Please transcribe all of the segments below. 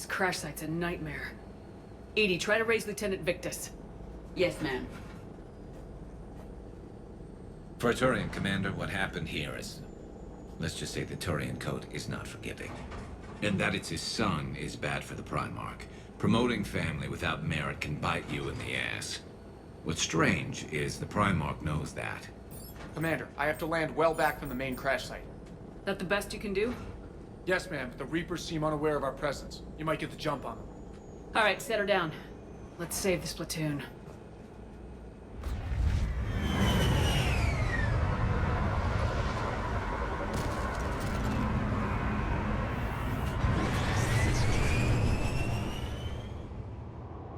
This crash site's a nightmare. EDI, try to raise Lieutenant Victus. Yes, ma'am. For a Turian commander, what happened here is... let's just say the Turian code is not forgiving. And that it's his son is bad for the Primarch. Promoting family without merit can bite you in the ass. What's strange is the Primarch knows that. Commander, I have to land well back from the main crash site. That the best you can do? Yes, ma'am, but the Reapers seem unaware of our presence. You might get the jump on them. Alright, set her down. Let's save this platoon.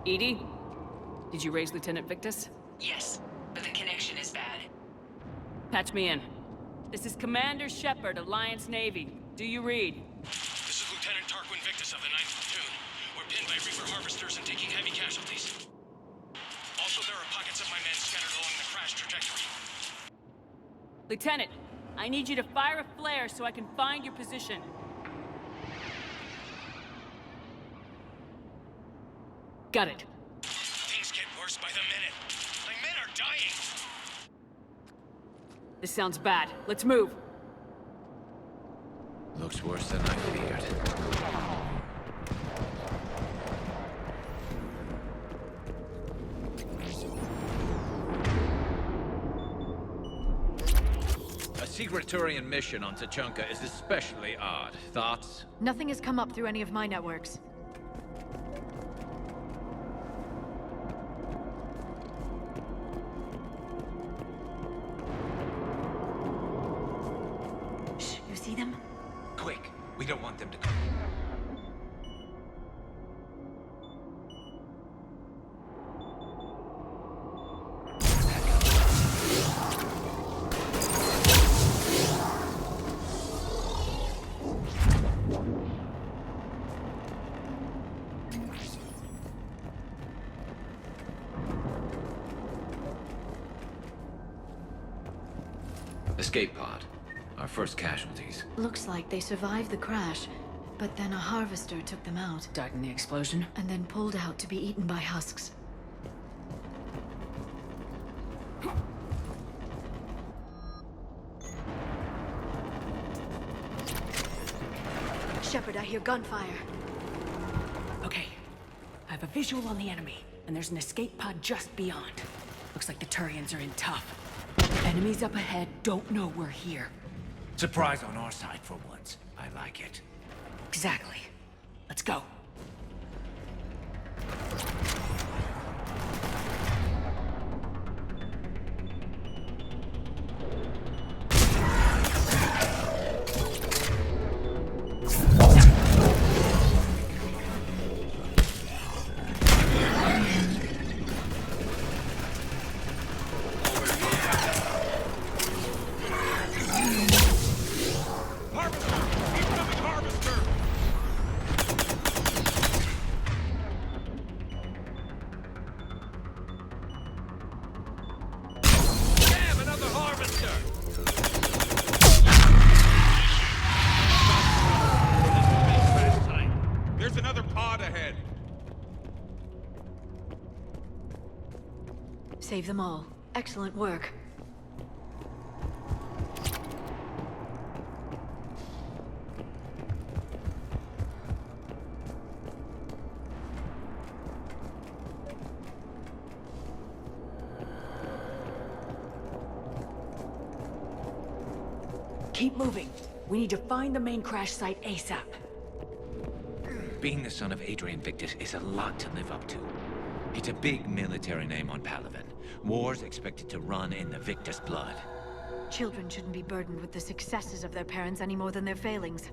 EDI? Did you raise Lieutenant Victus? Yes, but the connection is bad. Patch me in. This is Commander Shepard, Alliance Navy. Do you read? This is Lieutenant Tarquin Victus of the 9th Platoon. We're pinned by Reaper harvesters and taking heavy casualties. Also, there are pockets of my men scattered along the crash trajectory. Lieutenant, I need you to fire a flare so I can find your position. Got it. Things get worse by the minute. My men are dying! This sounds bad. Let's move. Looks worse than I feared. A secret Turian mission on Tuchanka is especially odd. Thoughts? Nothing has come up through any of my networks. Shh, you see them? Quick! We don't want them to come. Escape pod. Our first casualties. Looks like they survived the crash, but then a harvester took them out, Died in the explosion. and then pulled out to be eaten by husks. Shepard, I hear gunfire. Okay. I have a visual on the enemy, and there's an escape pod just beyond. Looks like the Turians are in tough. Enemies up ahead don't know we're here. Surprise on our side for once. I like it. Exactly. Let's go. There's another pod ahead. Save them all. Excellent work. Keep moving. We need to find the main crash site ASAP. Being the son of Adrian Victus is a lot to live up to. It's a big military name on Palaven. War's expected to run in the Victus blood. Children shouldn't be burdened with the successes of their parents any more than their failings.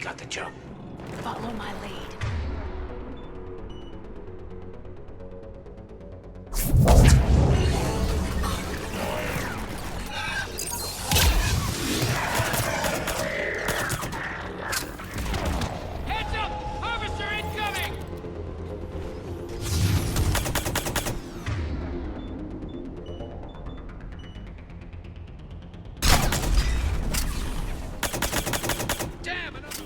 got the jump. Follow my lead. Heads up! Harvester incoming! Damn, another...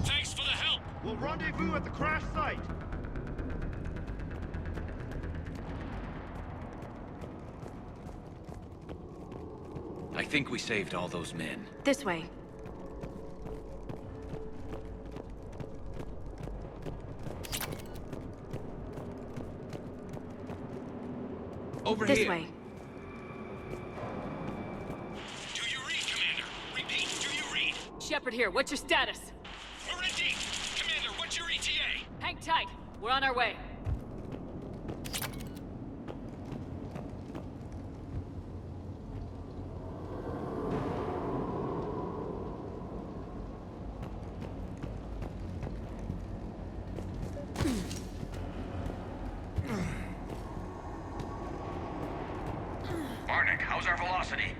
Thanks for the help! We'll rendezvous at the crash site. I think we saved all those men. This way. Over This here. way. Do you read, Commander? Repeat, do you read? Shepard here, what's your status? We're in deep. Commander, what's your ETA? Hang tight. We're on our way. Barnick, how's our velocity?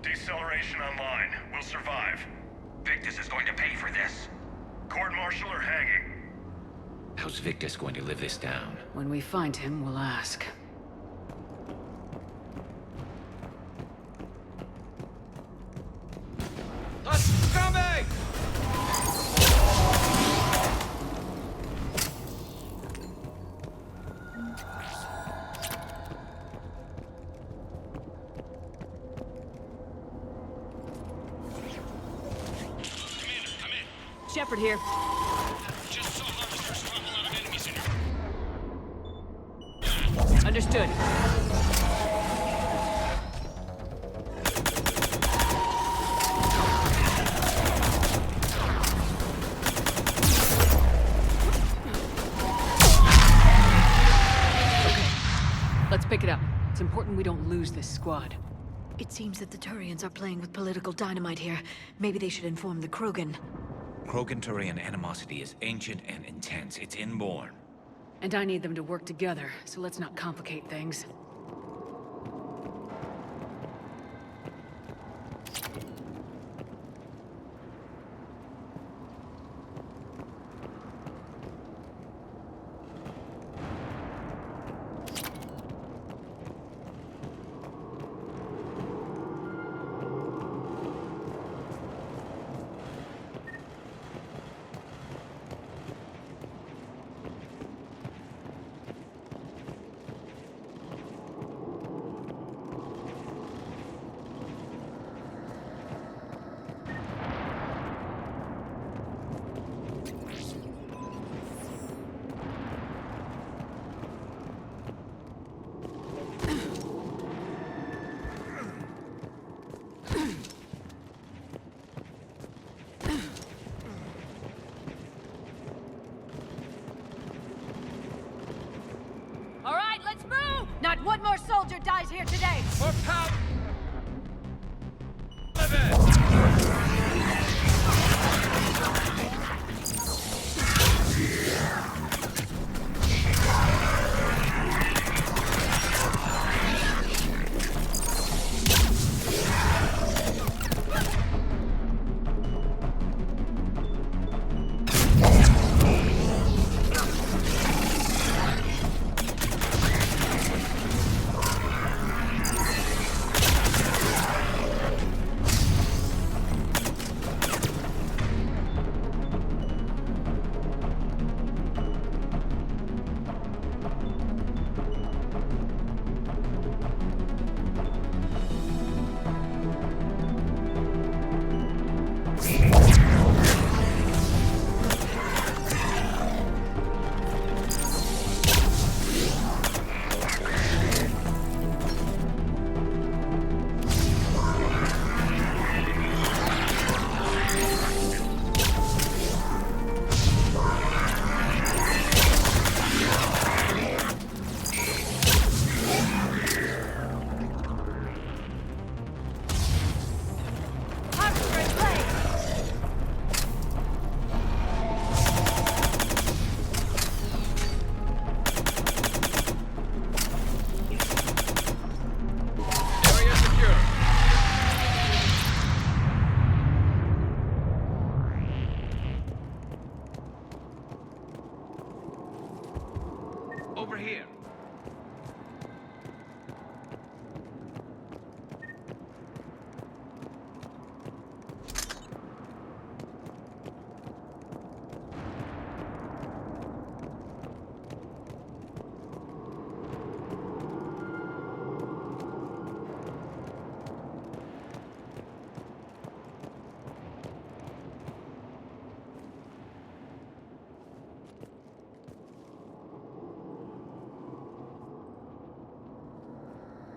Deceleration online. We'll survive. Victus is going to pay for this. Court-martial or hanging? How's Victus going to live this down? When we find him, we'll ask. Let's coming! Commander, come in. Shepard here. Just saw harvesters drop a lot of enemies in your... Understood. Let's pick it up. It's important we don't lose this squad. It seems that the Turians are playing with political dynamite here. Maybe they should inform the Krogan. Krogan-Turian animosity is ancient and intense. It's inborn. And I need them to work together, so let's not complicate things. All right, let's move! Not one more soldier dies here today! For power!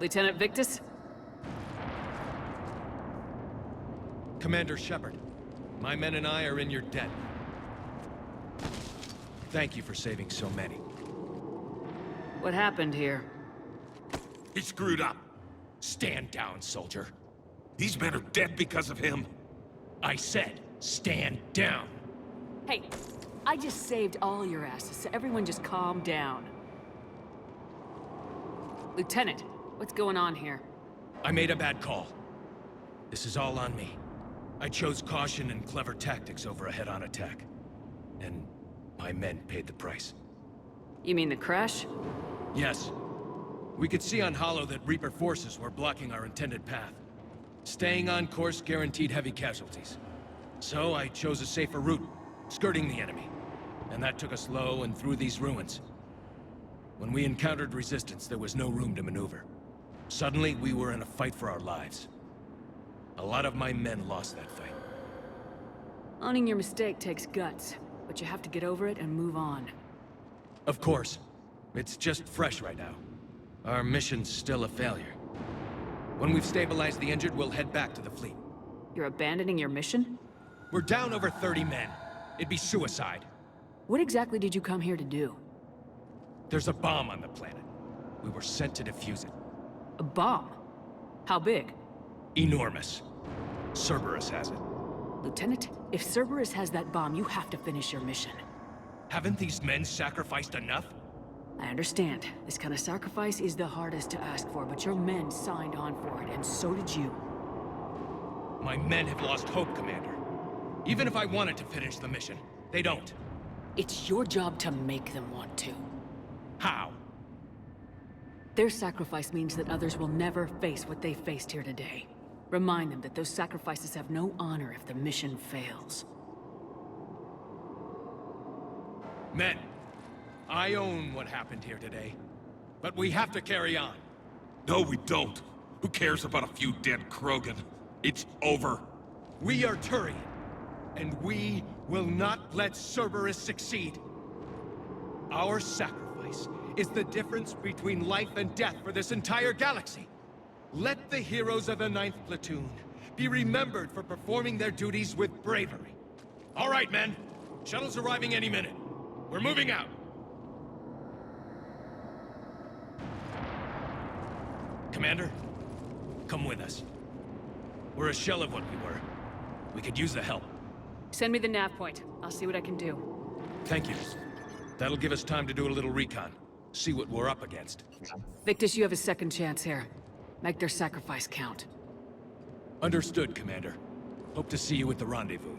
Lieutenant Victus? Commander Shepard, my men and I are in your debt. Thank you for saving so many. What happened here? He screwed up. Stand down, soldier. These men are dead because of him. I said, stand down. Hey, I just saved all your asses, so everyone just calm down. Lieutenant, what's going on here? I made a bad call. This is all on me. I chose caution and clever tactics over a head-on attack. And my men paid the price. You mean the crash? Yes. We could see on Hollow that Reaper forces were blocking our intended path. Staying on course guaranteed heavy casualties. So I chose a safer route, skirting the enemy. And that took us low and through these ruins. When we encountered resistance, there was no room to maneuver. Suddenly, we were in a fight for our lives. A lot of my men lost that fight. Owning your mistake takes guts, but you have to get over it and move on. Of course. It's just fresh right now. Our mission's still a failure. When we've stabilized the injured, we'll head back to the fleet. You're abandoning your mission? We're down over 30 men. It'd be suicide. What exactly did you come here to do? There's a bomb on the planet. We were sent to defuse it. A bomb? How big? Enormous. Cerberus has it. Lieutenant, if Cerberus has that bomb, you have to finish your mission. Haven't these men sacrificed enough? I understand. This kind of sacrifice is the hardest to ask for, but your men signed on for it, and so did you. My men have lost hope, Commander. Even if I wanted to finish the mission, they don't. It's your job to make them want to. How? Their sacrifice means that others will never face what they faced here today. Remind them that those sacrifices have no honor if the mission fails. Men, I own what happened here today. But we have to carry on. No, we don't. Who cares about a few dead Krogan? It's over. We are Turian, and we will not let Cerberus succeed. Our sacrifice is the difference between life and death for this entire galaxy. Let the heroes of the 9th Platoon be remembered for performing their duties with bravery. All right, men. Shuttle's arriving any minute. We're moving out. Commander, come with us. We're a shell of what we were. We could use the help. Send me the nav point. I'll see what I can do. Thank you. That'll give us time to do a little recon. See what we're up against. Victus, you have a second chance here. Make their sacrifice count. Understood, Commander. Hope to see you at the rendezvous.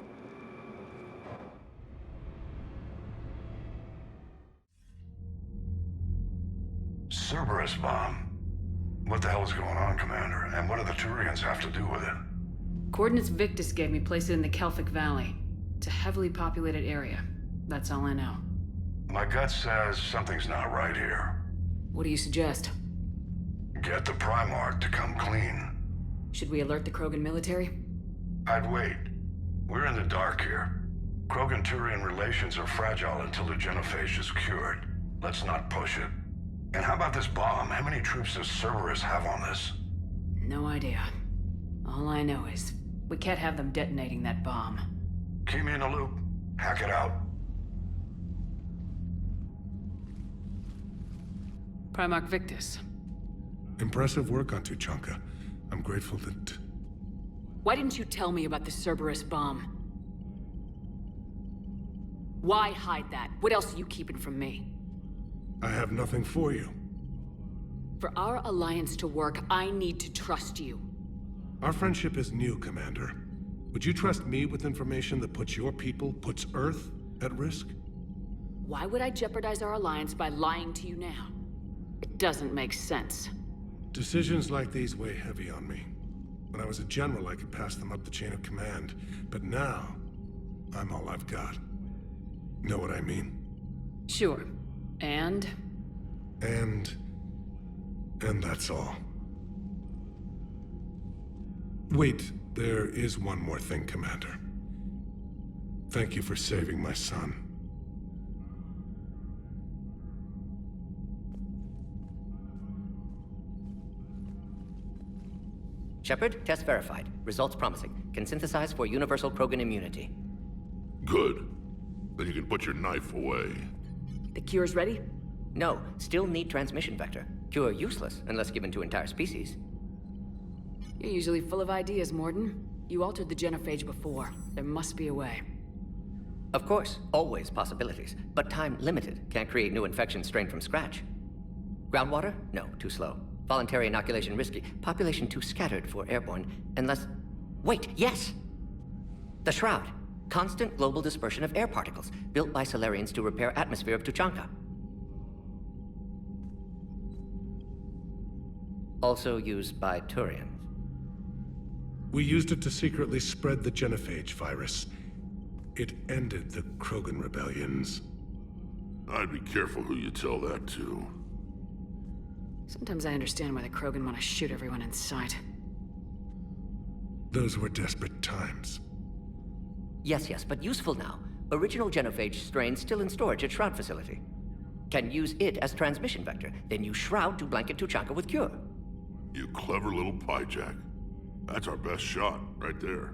Cerberus bomb. What the hell is going on, Commander? And what do the Turians have to do with it? Coordinates Victus gave me place it in the Kelphic Valley. It's a heavily populated area. That's all I know. My gut says something's not right here. What do you suggest? Get the Primarch to come clean. Should we alert the Krogan military? I'd wait. We're in the dark here. Krogan-Turian relations are fragile until the genophage is cured. Let's not push it. And how about this bomb? How many troops does Cerberus have on this? No idea. All I know is, we can't have them detonating that bomb. Keep me in the loop. Hack it out. Primarch Victus. Impressive work on Tuchanka. I'm grateful that... Why didn't you tell me about the Cerberus bomb? Why hide that? What else are you keeping from me? I have nothing for you. For our alliance to work, I need to trust you. Our friendship is new, Commander. Would you trust me with information that puts your people, puts Earth, at risk? Why would I jeopardize our alliance by lying to you now? It doesn't make sense. Decisions like these weigh heavy on me. When I was a general, I could pass them up the chain of command. But now, I'm all I've got. Know what I mean? Sure. And that's all. Wait, there is one more thing, Commander. Thank you for saving my son. Shepard, test verified. Results promising. Can synthesize for universal Krogan immunity. Good. Then you can put your knife away. The cure's ready? No, still need transmission vector. Cure useless unless given to entire species. You're usually full of ideas, Mordin. You altered the genophage before. There must be a way. Of course, always possibilities, but time limited. Can't create new infection strain from scratch. Groundwater? No, too slow. Voluntary inoculation risky. Population too scattered for airborne, unless... Wait, yes! The Shroud. Constant global dispersion of air particles, built by Solarians to repair atmosphere of Tuchanka. Also used by Turians. We used it to secretly spread the genophage virus. It ended the Krogan rebellions. I'd be careful who you tell that to. Sometimes I understand why the Krogan want to shoot everyone in sight. Those were desperate times. Yes, but useful now. Original genophage strain still in storage at Shroud facility. Can use it as transmission vector, then use Shroud to blanket Tuchanka with cure. You clever little pyjak. That's our best shot, right there.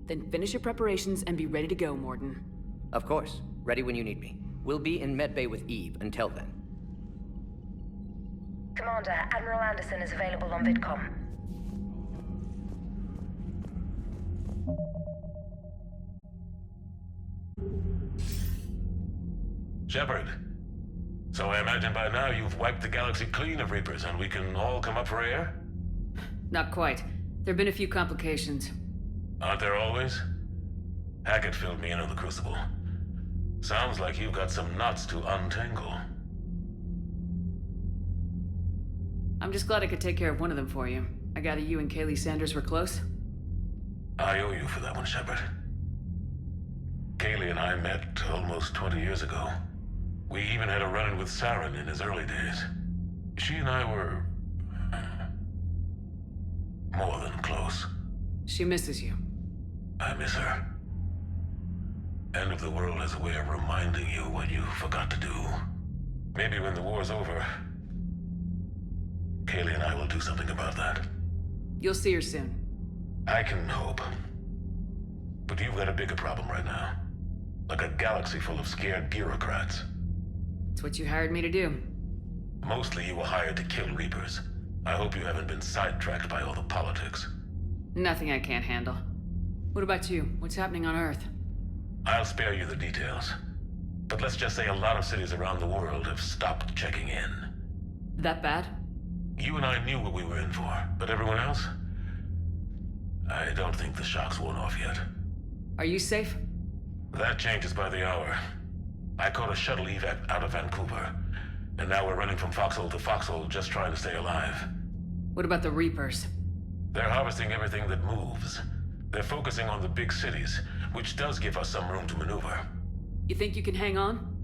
Then finish your preparations and be ready to go, Mordin. Of course. Ready when you need me. We'll be in medbay with Eve until then. Commander, Admiral Anderson is available on VidCom. Shepard. So I imagine by now you've wiped the galaxy clean of Reapers and we can all come up for air? Not quite. There've been a few complications. Aren't there always? Hackett filled me in on the Crucible. Sounds like you've got some knots to untangle. I'm just glad I could take care of one of them for you. I gather you and Kaylee Sanders were close? I owe you for that one, Shepard. Kaylee and I met almost 20 years ago. We even had a run-in with Saren in his early days. She and I were... more than close. She misses you. I miss her. End of the world has a way of reminding you what you forgot to do. Maybe when the war's over, Kaylee and I will do something about that. You'll see her soon. I can hope. But you've got a bigger problem right now. Like a galaxy full of scared bureaucrats. It's what you hired me to do. Mostly you were hired to kill Reapers. I hope you haven't been sidetracked by all the politics. Nothing I can't handle. What about you? What's happening on Earth? I'll spare you the details. But let's just say a lot of cities around the world have stopped checking in. That bad? You and I knew what we were in for, but everyone else? I don't think the shock's worn off yet. Are you safe? That changes by the hour. I caught a shuttle evac out of Vancouver, and now we're running from foxhole to foxhole just trying to stay alive. What about the Reapers? They're harvesting everything that moves. They're focusing on the big cities, which does give us some room to maneuver. You think you can hang on?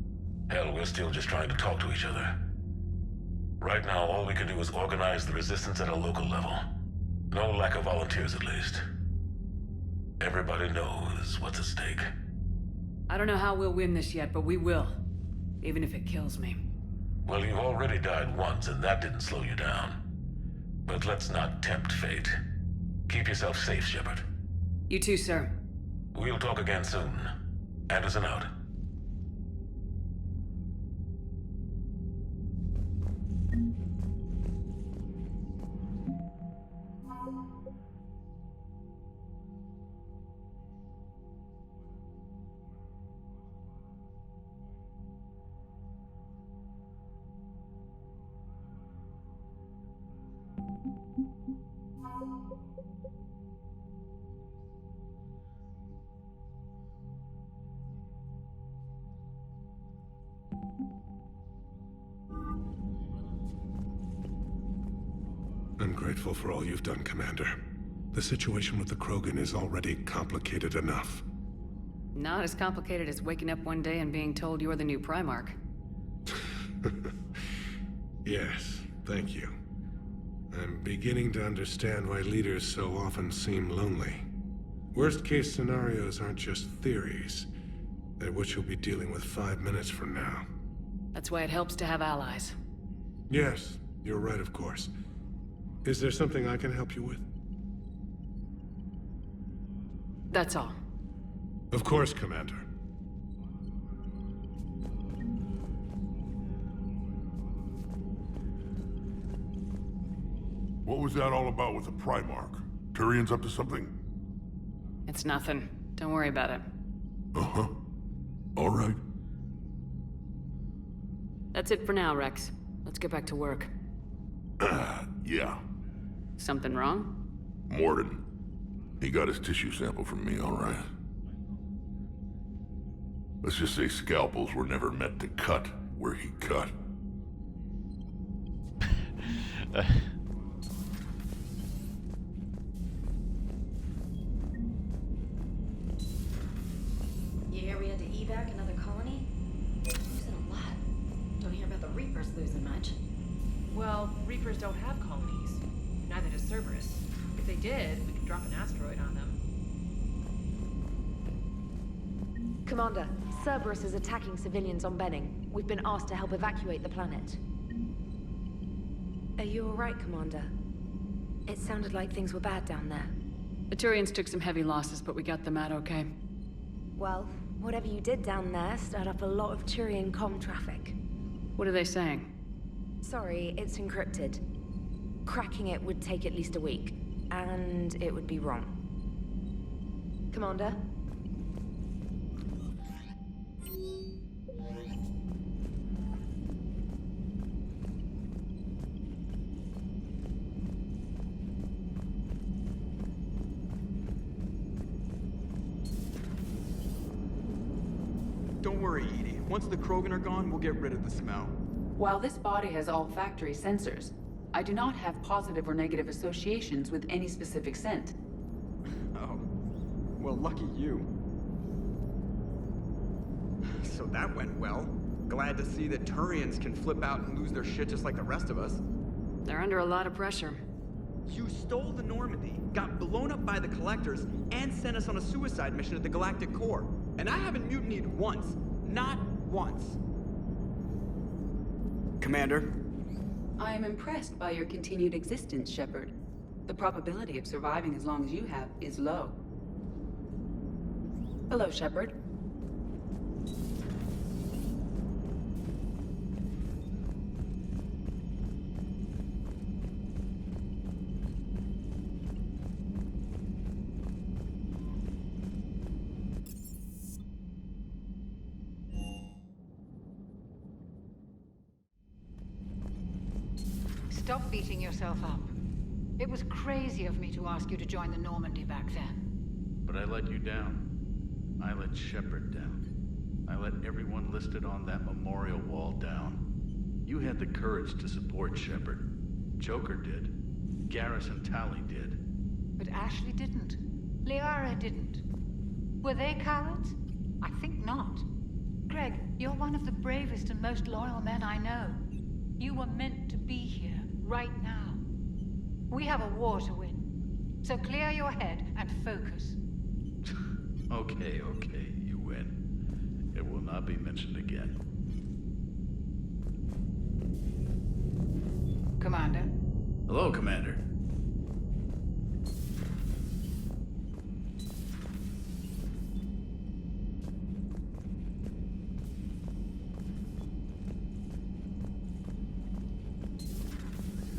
Hell, we're still just trying to talk to each other. Right now, all we can do is organize the resistance at a local level. No lack of volunteers, at least. Everybody knows what's at stake. I don't know how we'll win this yet, but we will. Even if it kills me. Well, you've already died once, and that didn't slow you down. But let's not tempt fate. Keep yourself safe, Shepard. You too, sir. We'll talk again soon. Anderson out. I'm grateful for all you've done, Commander. The situation with the Krogan is already complicated enough. Not as complicated as waking up one day and being told you're the new Primarch. Yes, thank you. I'm beginning to understand why leaders so often seem lonely. Worst-case scenarios aren't just theories. They're what you'll be dealing with 5 minutes from now. That's why it helps to have allies. Yes, you're right, of course. Is there something I can help you with? That's all. Of course, Commander. What was that all about with the Primarch? Turian's up to something? It's nothing. Don't worry about it. Uh-huh. All right. That's it for now, Rex. Let's get back to work. Yeah. Something wrong? Mordin. He got his tissue sample from me, all right. Let's just say scalpels were never meant to cut where he cut. You hear we had to evac another colony? Losing a lot. Don't hear about the Reapers losing much. Well, Reapers don't have colonies. Neither does Cerberus. If they did, we could drop an asteroid on them. Commander, Cerberus is attacking civilians on Benning. We've been asked to help evacuate the planet. Are you alright, Commander? It sounded like things were bad down there. The Turians took some heavy losses, but we got them out okay. Well, whatever you did down there stirred up a lot of Turian comm traffic. What are they saying? Sorry, it's encrypted. Cracking it would take at least a week, and it would be wrong. Commander? Don't worry, Edie. Once the Krogan are gone, we'll get rid of the smell. While this body has olfactory sensors, I do not have positive or negative associations with any specific scent. Oh. Well, lucky you. So that went well. Glad to see that Turians can flip out and lose their shit just like the rest of us. They're under a lot of pressure. You stole the Normandy, got blown up by the Collectors, and sent us on a suicide mission at the Galactic Core. And I haven't mutinied once. Not once. Commander? I am impressed by your continued existence, Shepard. The probability of surviving as long as you have is low. Hello, Shepard. Stop beating yourself up. It was crazy of me to ask you to join the Normandy back then. But I let you down. I let Shepard down. I let everyone listed on that memorial wall down. You had the courage to support Shepard. Joker did. Garrus and Tali did. But Ashley didn't. Liara didn't. Were they cowards? I think not. Greg, you're one of the bravest and most loyal men I know. You were meant to be here, right now. We have a war to win. So clear your head and focus. Okay, you win. It will not be mentioned again. Commander. Hello, Commander.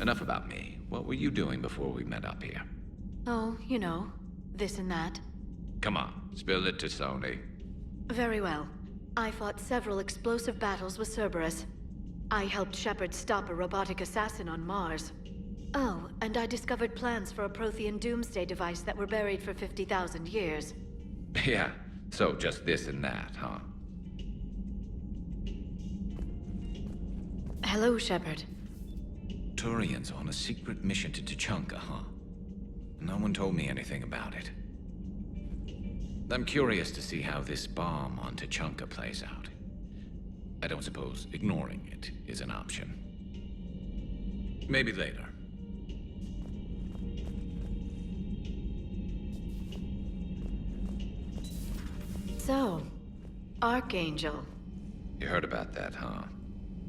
Enough about me. What were you doing before we met up here? Oh, you know, this and that. Come on, spill it to Sony. Very well. I fought several explosive battles with Cerberus. I helped Shepard stop a robotic assassin on Mars. Oh, and I discovered plans for a Prothean doomsday device that were buried for 50,000 years. Yeah, so just this and that, huh? Hello, Shepard. Turians on a secret mission to Tuchanka, huh? No one told me anything about it. I'm curious to see how this bomb on Tuchanka plays out. I don't suppose ignoring it is an option. Maybe later. So, Archangel. You heard about that, huh?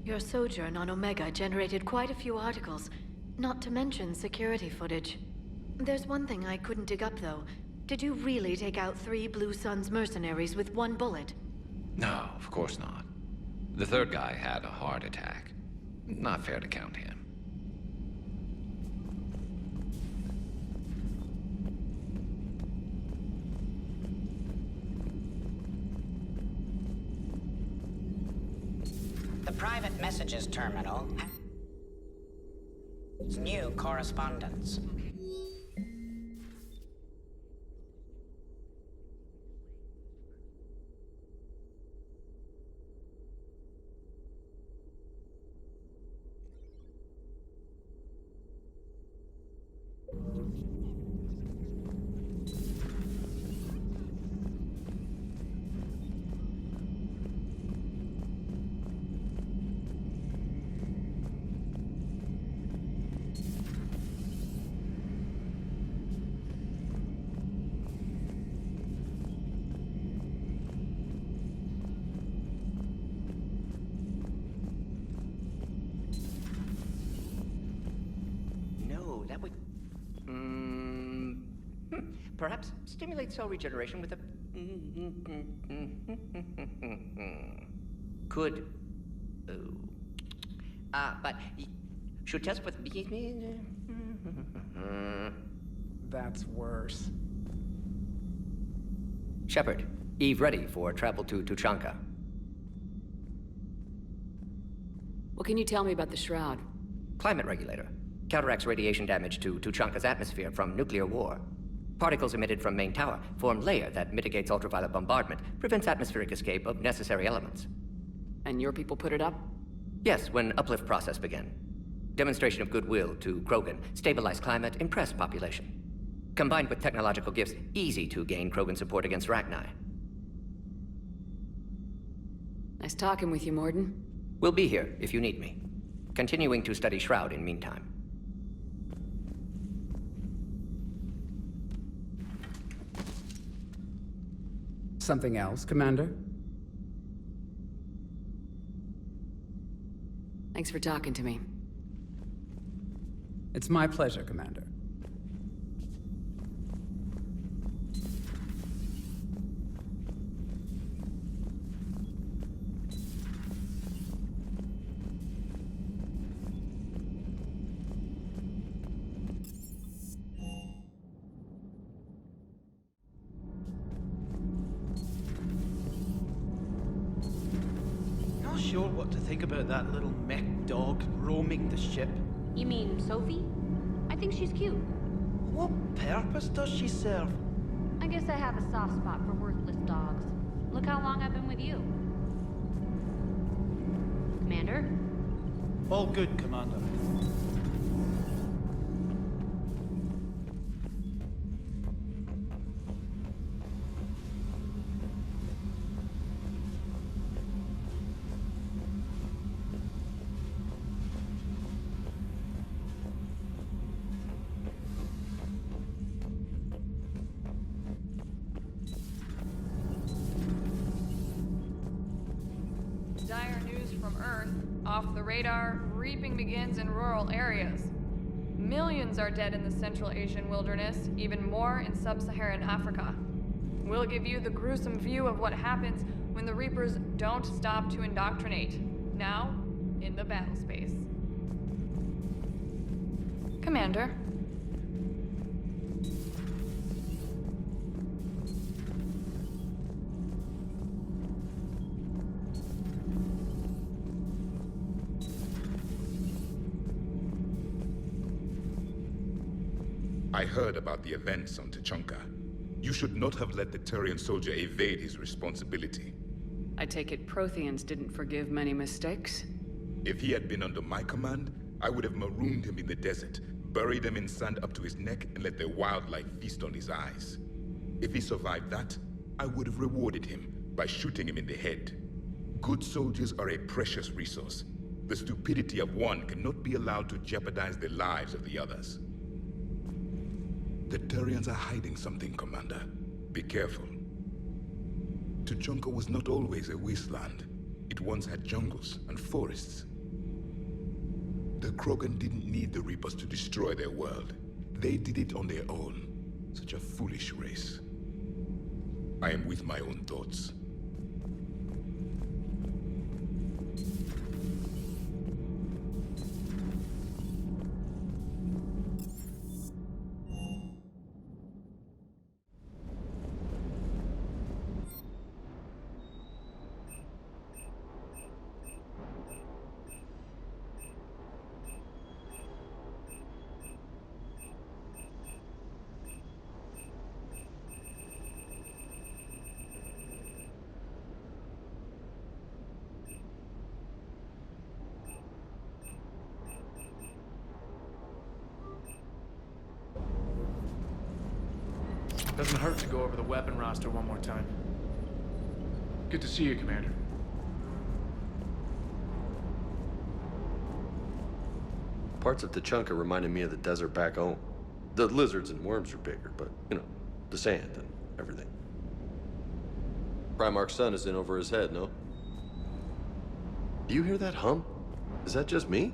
Your sojourn on Omega generated quite a few articles, not to mention security footage. There's one thing I couldn't dig up, though. Did you really take out 3 Blue Suns mercenaries with 1 bullet? No, of course not. The third guy had a heart attack. Not fair to count him. The private messages terminal has new correspondence. That would... Perhaps stimulate cell regeneration with a... Could... but... Should test with... That's worse. Shepard, Eve ready for travel to Tuchanka. What can you tell me about the Shroud? Climate regulator. Counteracts radiation damage to Tuchanka's atmosphere from nuclear war. Particles emitted from main tower form layer that mitigates ultraviolet bombardment, prevents atmospheric escape of necessary elements. And your people put it up? Yes, when uplift process began. Demonstration of goodwill to Krogan, stabilize climate, impress population. Combined with technological gifts, easy to gain Krogan support against Rachni. Nice talking with you, Mordin. We'll be here if you need me. Continuing to study Shroud in meantime. Something else, Commander? Thanks for talking to me. It's my pleasure, Commander. Not sure what to think about that little mech dog roaming the ship. You mean Sophie? I think she's cute. What purpose does she serve? I guess I have a soft spot for worthless dogs. Look how long I've been with you. Commander? All good, Commander. Dire news from Earth. Off the radar, reaping begins in rural areas. Millions are dead in the Central Asian wilderness, even more in sub-Saharan Africa. We'll give you the gruesome view of what happens when the Reapers don't stop to indoctrinate. Now, in the battle space. Commander. I heard about the events on Tuchanka. You should not have let the Turian soldier evade his responsibility. I take it Protheans didn't forgive many mistakes? If he had been under my command, I would have marooned him in the desert, buried him in sand up to his neck, and let the wildlife feast on his eyes. If he survived that, I would have rewarded him by shooting him in the head. Good soldiers are a precious resource. The stupidity of one cannot be allowed to jeopardize the lives of the others. The Turians are hiding something, Commander. Be careful. Tuchanka was not always a wasteland. It once had jungles and forests. The Krogan didn't need the Reapers to destroy their world. They did it on their own. Such a foolish race. I am with my own thoughts. Doesn't hurt to go over the weapon roster one more time. Good to see you, Commander. Parts of Tuchanka reminded me of the desert back home. The lizards and worms are bigger, but, you know, the sand and everything. Primarch's son is in over his head, no? Do you hear that hum? Is that just me?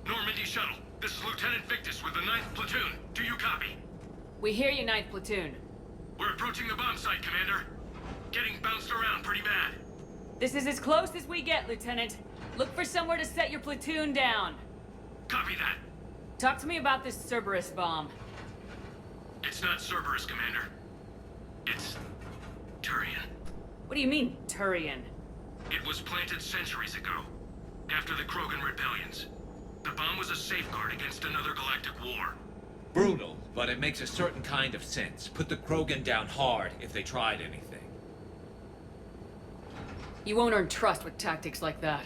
Normandy Shuttle, this is Lieutenant Victus with the 9th Platoon. Do you copy? We hear you, 9th Platoon. We're approaching the bomb site, Commander. Getting bounced around pretty bad. This is as close as we get, Lieutenant. Look for somewhere to set your platoon down. Copy that. Talk to me about this Cerberus bomb. It's not Cerberus, Commander. It's Turian. What do you mean, Turian? It was planted centuries ago, after the Krogan rebellions. The bomb was a safeguard against another galactic war. Brutal, but it makes a certain kind of sense. Put the Krogan down hard if they tried anything. You won't earn trust with tactics like that.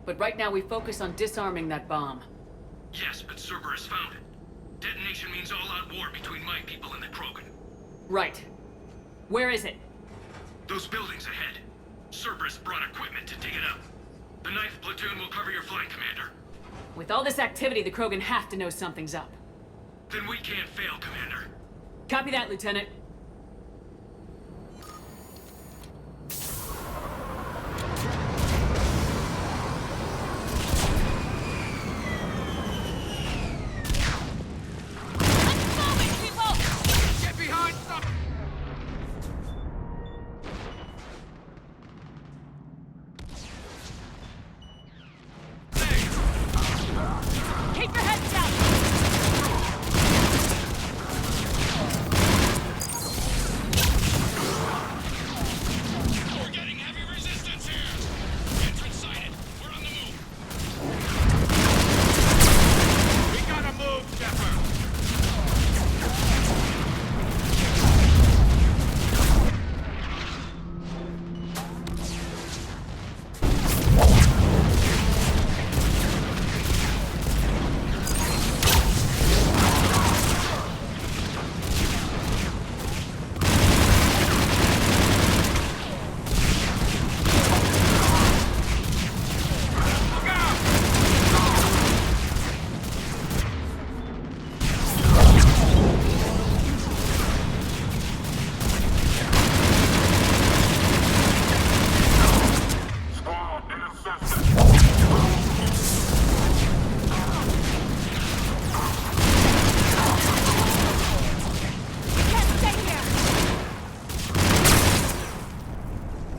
But right now we focus on disarming that bomb. Yes, but Cerberus found it. Detonation means all-out war between my people and the Krogan. Right. Where is it? Those buildings ahead. Cerberus brought equipment to dig it up. The 9th Platoon will cover your flank, Commander. With all this activity, the Krogan have to know something's up. Then we can't fail, Commander. Copy that, Lieutenant.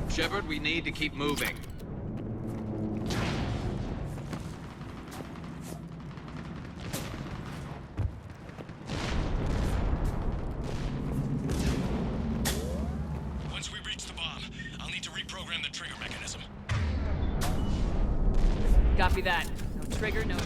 Shepard, we need to keep moving. that. No trigger, no...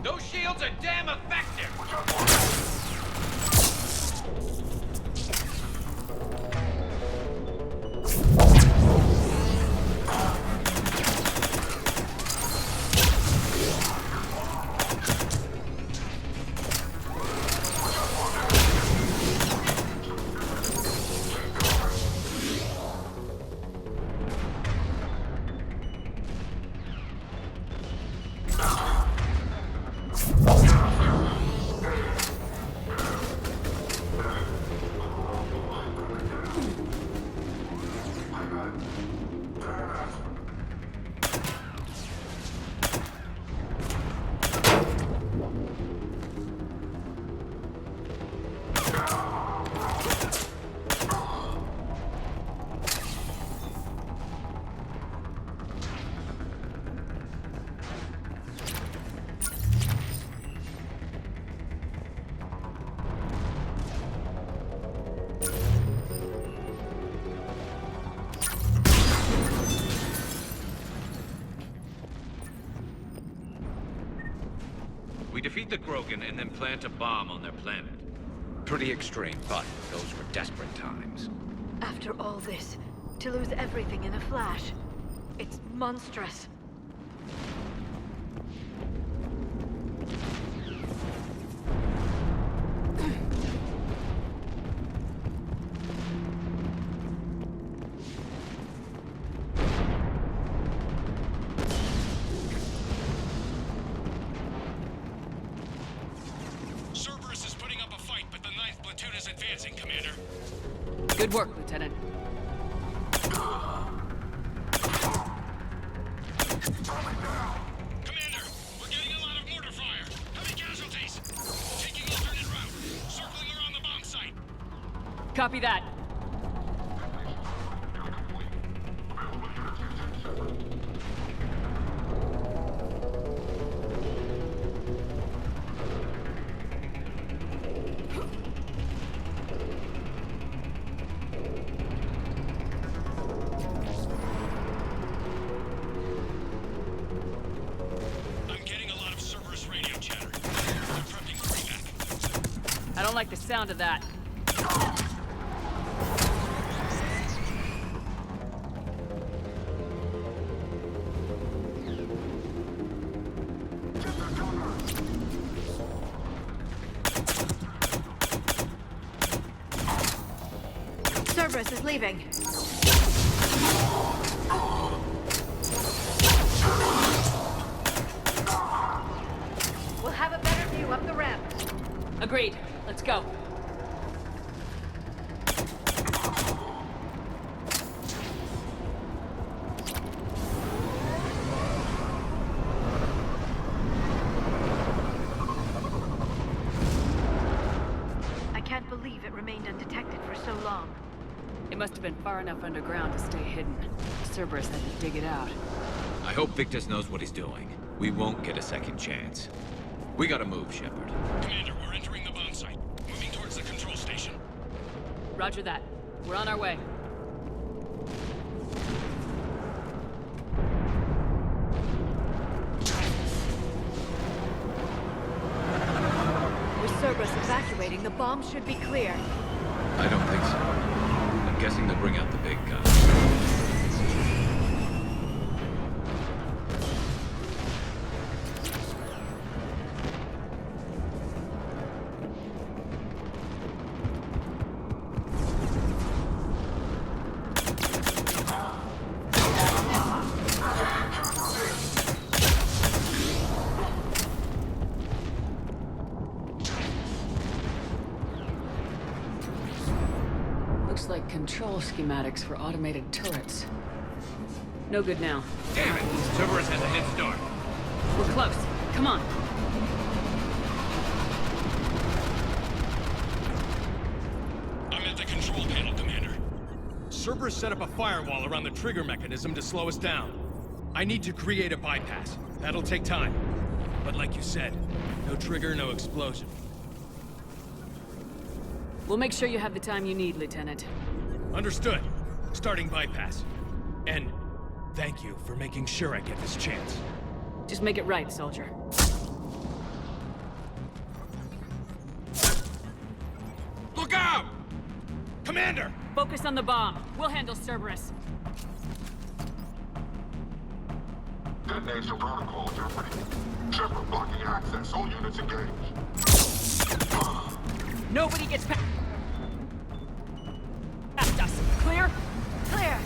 Those shields are damn effective! We defeat the Krogan and then plant a bomb on their planet. Pretty extreme, but those were desperate times. After all this, to lose everything in a flash, it's monstrous. Cerberus is putting up a fight, but the 9th platoon is advancing, Commander. Good work, Lieutenant. Commander, we're getting a lot of mortar fire. Heavy casualties. Taking alternate route. Circling around the bomb site. Copy that. I'm getting a lot of Cerberus radio chatter. I'm prepping for evac. I don't like the sound of that. Cerberus is leaving. We'll have a better view up the ramp. Agreed. Let's go. I can't believe it remained undetected for so long. It must have been far enough underground to stay hidden. Cerberus had to dig it out. I hope Victus knows what he's doing. We won't get a second chance. We gotta move, Shepard. Commander, we're entering the bomb site. Moving towards the control station. Roger that. We're on our way. With Cerberus evacuating, the bomb should be clear. I don't think so. I'm guessing they'll bring out the big gun. Looks like control schematics for automated turrets. No good now. Damn it! Cerberus has a head start. We're close. Come on. Cerberus set up a firewall around the trigger mechanism to slow us down. I need to create a bypass. That'll take time. But like you said, no trigger, no explosion. We'll make sure you have the time you need, Lieutenant. Understood. Starting bypass. And thank you for making sure I get this chance. Just make it right, soldier. Look out! Commander! Focus on the bomb. We'll handle Cerberus. Detonation protocol, Jeopardy. Shepard blocking access. All units engaged. Nobody gets past us. Clear? Clear.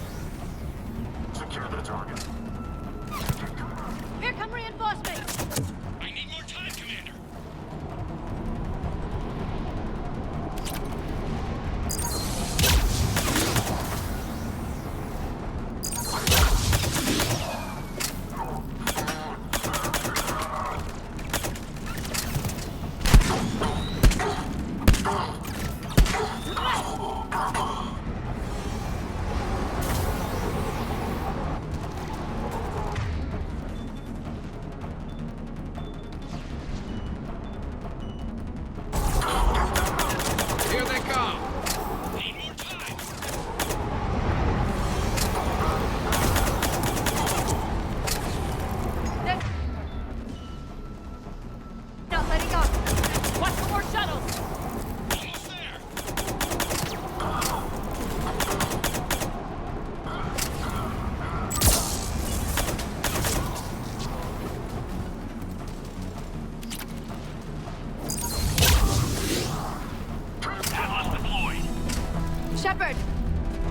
Secure the target. Here come reinforcements. I need more time, Commander. Here they come! Need more time! Not letting up. Watch for more shuttles! Almost there! Atlas deployed. Shepard!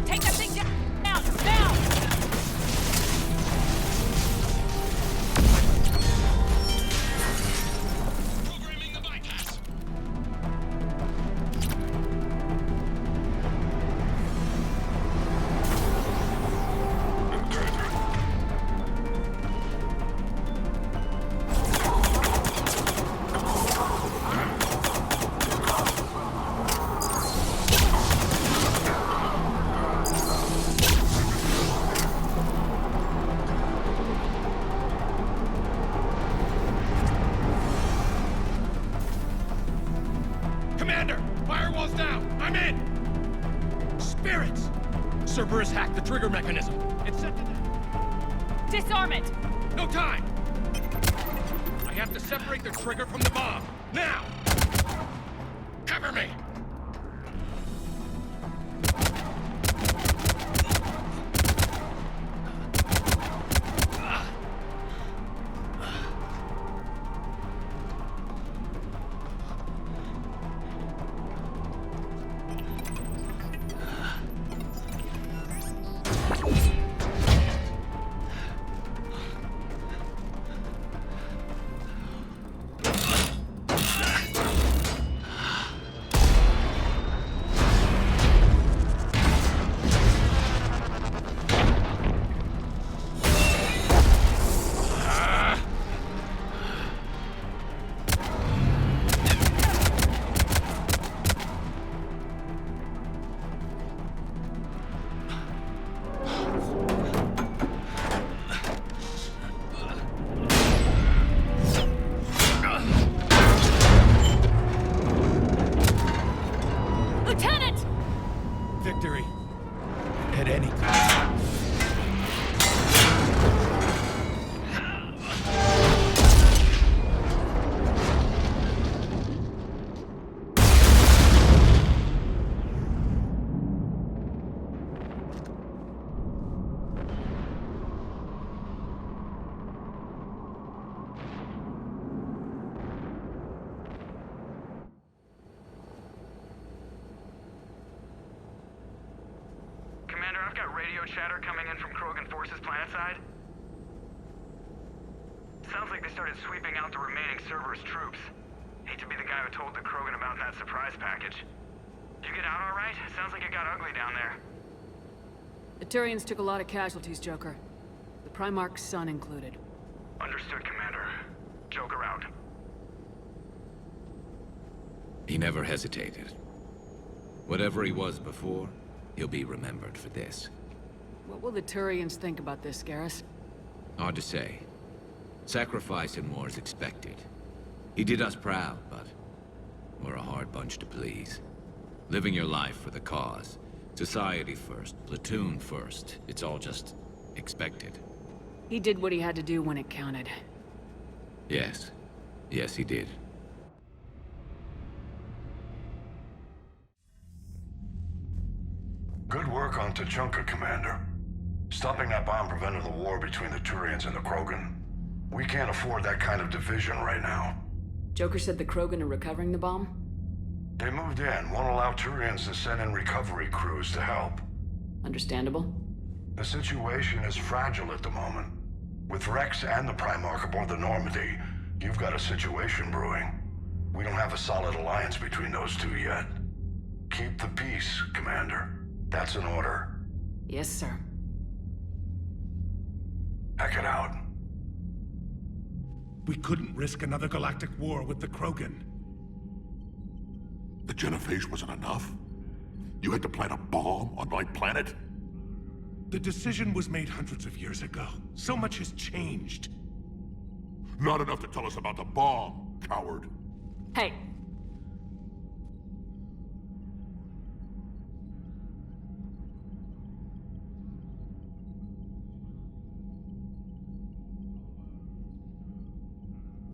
Take that thing down! Now! Programming the bypass. Commander! Firewall's down! I'm in! Spirits! Cerberus hacked the trigger mechanism. It's set to... Disarm it! No time! I have to separate the trigger from the bomb. Now! Cover me! Lieutenant! Victory. At any cost. Commander, I've got radio chatter coming in from Krogan forces planetside. Sounds like they started sweeping out the remaining Cerberus troops. Hate to be the guy who told the Krogan about that surprise package. Did you get out all right? Sounds like it got ugly down there. The Turians took a lot of casualties, Joker. The Primarch's son included. Understood, Commander. Joker out. He never hesitated. Whatever he was before, He'll be remembered for this. What will the Turians think about this, Garrus? Hard to say. Sacrifice in war is expected. He did us proud, but we're a hard bunch to please. Living your life for the cause. Society first, platoon first. It's all just expected. He did what he had to do when it counted. Yes. Yes, he did. Good work on Tuchanka, Commander. Stopping that bomb prevented the war between the Turians and the Krogan. We can't afford that kind of division right now. Joker said the Krogan are recovering the bomb? They moved in, won't allow Turians to send in recovery crews to help. Understandable. The situation is fragile at the moment. With Rex and the Primarch aboard the Normandy, you've got a situation brewing. We don't have a solid alliance between those two yet. Keep the peace, Commander. That's an order. Yes, sir. Heck it out. We couldn't risk another galactic war with the Krogan. The genophage wasn't enough? You had to plant a bomb on my planet? The decision was made hundreds of years ago. So much has changed. Not enough to tell us about the bomb, coward. Hey!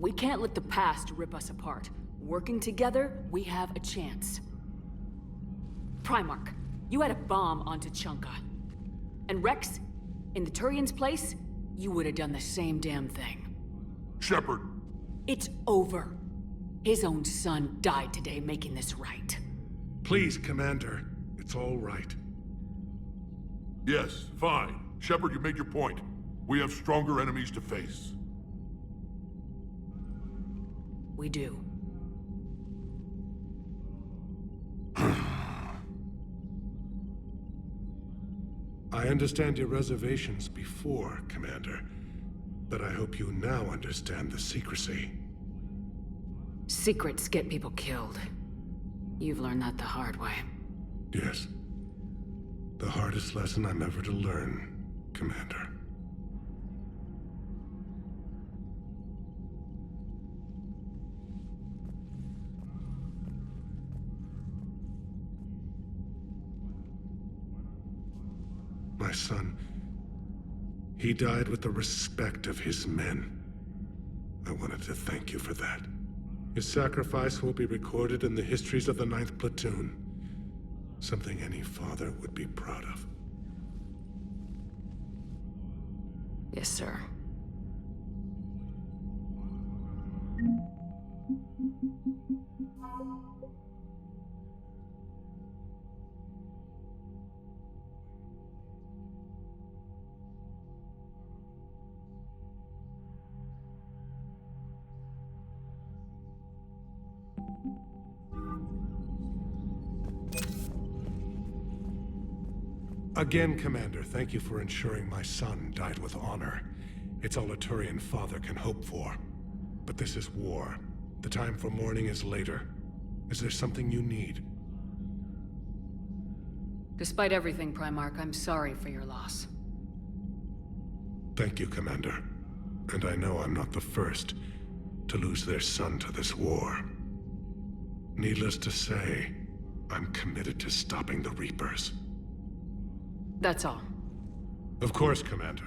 We can't let the past rip us apart. Working together, we have a chance. Primarch, you had a bomb on Tuchanka. And Rex, in the Turian's place, you would have done the same damn thing. Shepard! It's over. His own son died today making this right. Please, Commander. It's all right. Yes, fine. Shepard, you made your point. We have stronger enemies to face. We do. I understand your reservations before, Commander. But I hope you now understand the secrecy. Secrets get people killed. You've learned that the hard way. Yes. The hardest lesson I'm ever to learn, Commander. My son, he died with the respect of his men. I wanted to thank you for that. His sacrifice will be recorded in the histories of the 9th Platoon. Something any father would be proud of. Yes, sir. Again, Commander, thank you for ensuring my son died with honor. It's all a Turian father can hope for. But this is war. The time for mourning is later. Is there something you need? Despite everything, Primarch, I'm sorry for your loss. Thank you, Commander. And I know I'm not the first to lose their son to this war. Needless to say, I'm committed to stopping the Reapers. That's all. Of course, Commander.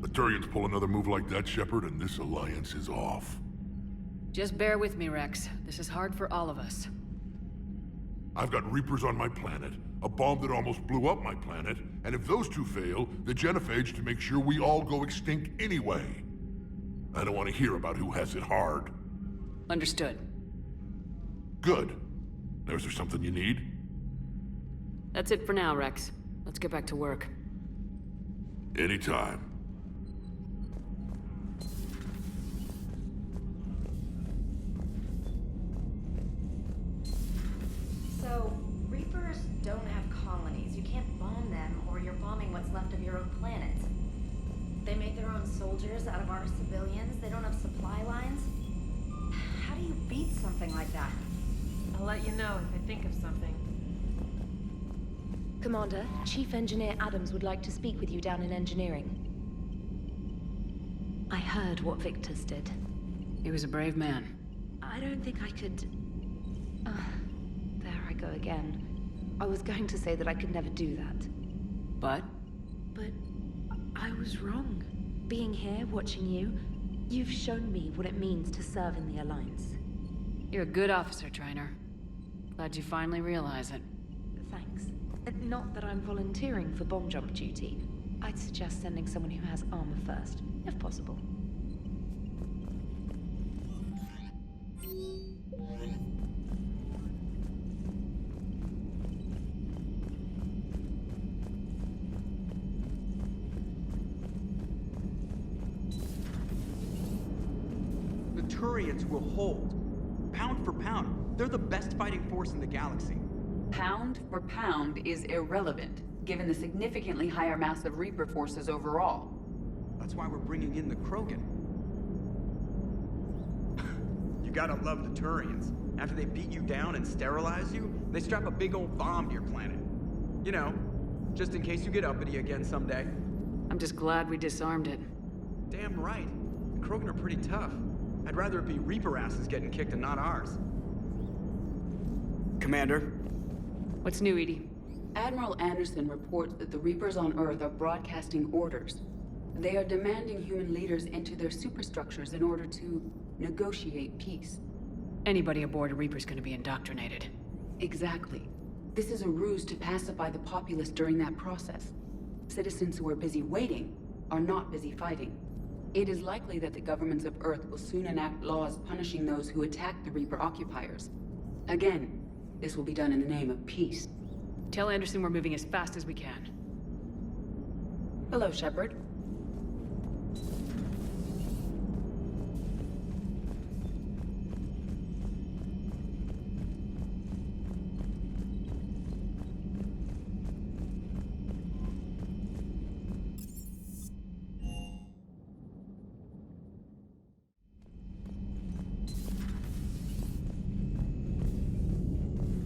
The Turians pull another move like that, Shepard, and this alliance is off. Just bear with me, Rex. This is hard for all of us. I've got Reapers on my planet, a bomb that almost blew up my planet, and if those two fail, the genophage to make sure we all go extinct anyway. I don't want to hear about who has it hard. Understood. Good. Now, is there something you need? That's it for now, Rex. Let's get back to work. Anytime. So, Reapers don't have colonies. You can't bomb them, or you're bombing what's left of your own planet. They make their own soldiers out of our civilians. They don't have supply lines. How do you beat something like that? I'll let you know if I think of something. Commander, Chief Engineer Adams would like to speak with you down in engineering. I heard what Victor's did. He was a brave man. I don't think I could... there I go again. I was going to say that I could never do that. But? But I was wrong. Being here, watching you, you've shown me what it means to serve in the Alliance. You're a good officer, Trainer. Glad you finally realize it. Thanks. Not that I'm volunteering for bomb jump duty. I'd suggest sending someone who has armor first, if possible. The Turians will hold. Pound for pound, they're the best fighting force in the galaxy. Pound for pound is irrelevant, given the significantly higher mass of Reaper forces overall. That's why we're bringing in the Krogan. You gotta love the Turians. After they beat you down and sterilize you, they strap a big old bomb to your planet. You know, just in case you get uppity again someday. I'm just glad we disarmed it. Damn right. The Krogan are pretty tough. I'd rather it be Reaper asses getting kicked and not ours. Commander. What's new, Edie? Admiral Anderson reports that the Reapers on Earth are broadcasting orders. They are demanding human leaders into their superstructures in order to negotiate peace. Anybody aboard a Reaper's gonna be indoctrinated. Exactly. This is a ruse to pacify the populace during that process. Citizens who are busy waiting are not busy fighting. It is likely that the governments of Earth will soon enact laws punishing those who attack the Reaper occupiers. Again, this will be done in the name of peace. Tell Anderson we're moving as fast as we can. Hello, Shepard.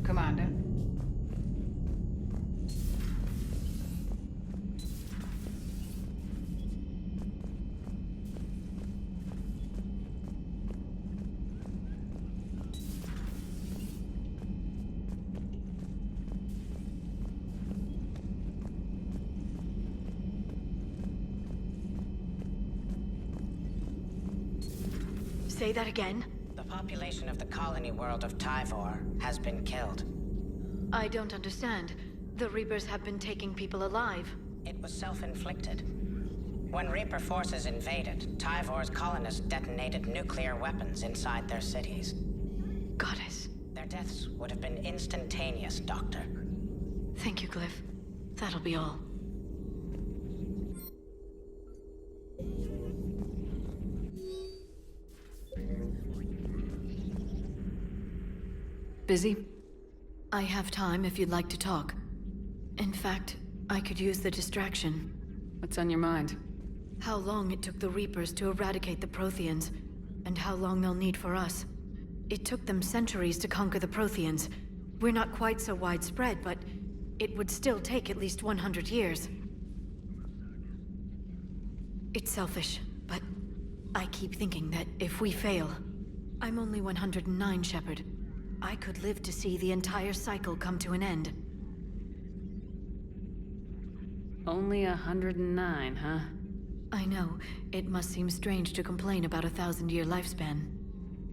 Commander. Say that again? The population of the colony world of Tyvor has been killed. I don't understand. The Reapers have been taking people alive. It was self-inflicted. When Reaper forces invaded, Tyvor's colonists detonated nuclear weapons inside their cities. Goddess. Their deaths would have been instantaneous, Doctor. Thank you, Glyph. That'll be all. Busy? I have time if you'd like to talk. In fact, I could use the distraction. What's on your mind? How long it took the Reapers to eradicate the Protheans, and how long they'll need for us. It took them centuries to conquer the Protheans. We're not quite so widespread, but it would still take at least 100 years. It's selfish, but I keep thinking that if we fail... I'm only 109, Shepard. I could live to see the entire cycle come to an end. Only 109, huh? I know. It must seem strange to complain about a 1,000-year lifespan.